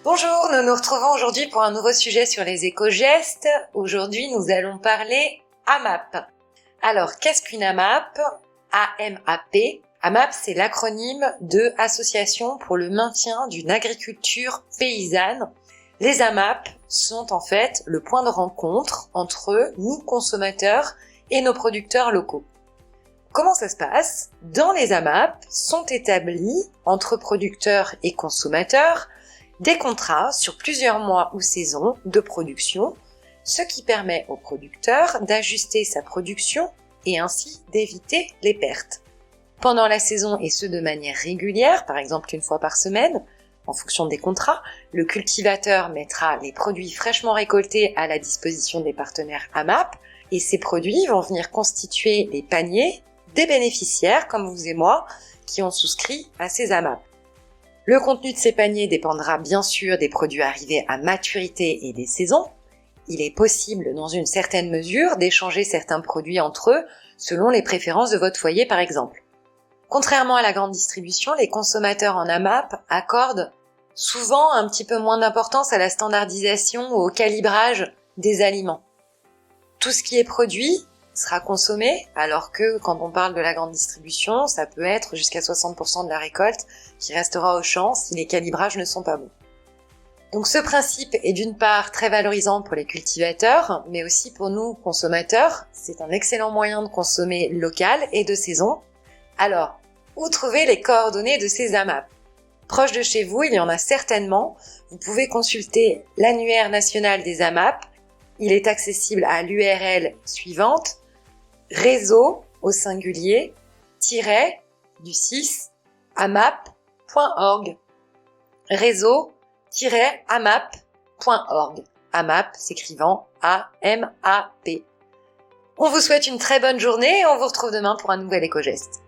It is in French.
Bonjour, nous nous retrouvons aujourd'hui pour un nouveau sujet sur les éco-gestes. Aujourd'hui, nous allons parler AMAP. Alors, qu'est-ce qu'une AMAP? A-M-A-P. AMAP, c'est l'acronyme de Association pour le maintien d'une agriculture paysanne. Les AMAP sont en fait le point de rencontre entre nous, consommateurs, et nos producteurs locaux. Comment ça se passe? Dans les AMAP sont établis, entre producteurs et consommateurs, des contrats sur plusieurs mois ou saisons de production, ce qui permet au producteur d'ajuster sa production et ainsi d'éviter les pertes. Pendant la saison, et ce de manière régulière, par exemple une fois par semaine, en fonction des contrats, le cultivateur mettra les produits fraîchement récoltés à la disposition des partenaires AMAP, et ces produits vont venir constituer les paniers des bénéficiaires, comme vous et moi, qui ont souscrit à ces AMAP. Le contenu de ces paniers dépendra bien sûr des produits arrivés à maturité et des saisons. Il est possible, dans une certaine mesure, d'échanger certains produits entre eux, selon les préférences de votre foyer par exemple. Contrairement à la grande distribution, les consommateurs en AMAP accordent souvent un petit peu moins d'importance à la standardisation ou au calibrage des aliments. Tout ce qui est produit sera consommé, alors que quand on parle de la grande distribution, ça peut être jusqu'à 60% de la récolte qui restera au champ si les calibrages ne sont pas bons. Donc ce principe est d'une part très valorisant pour les cultivateurs, mais aussi pour nous consommateurs. C'est un excellent moyen de consommer local et de saison. Alors, où trouver les coordonnées de ces AMAP? Proche de chez vous, il y en a certainement. Vous pouvez consulter l'annuaire national des AMAP. Il est accessible à l'URL suivante: réseau au singulier -du6 amap.org. réseau-amap.org. AMAP s'écrivant A-M-A-P. On vous souhaite une très bonne journée et on vous retrouve demain pour un nouvel éco-geste.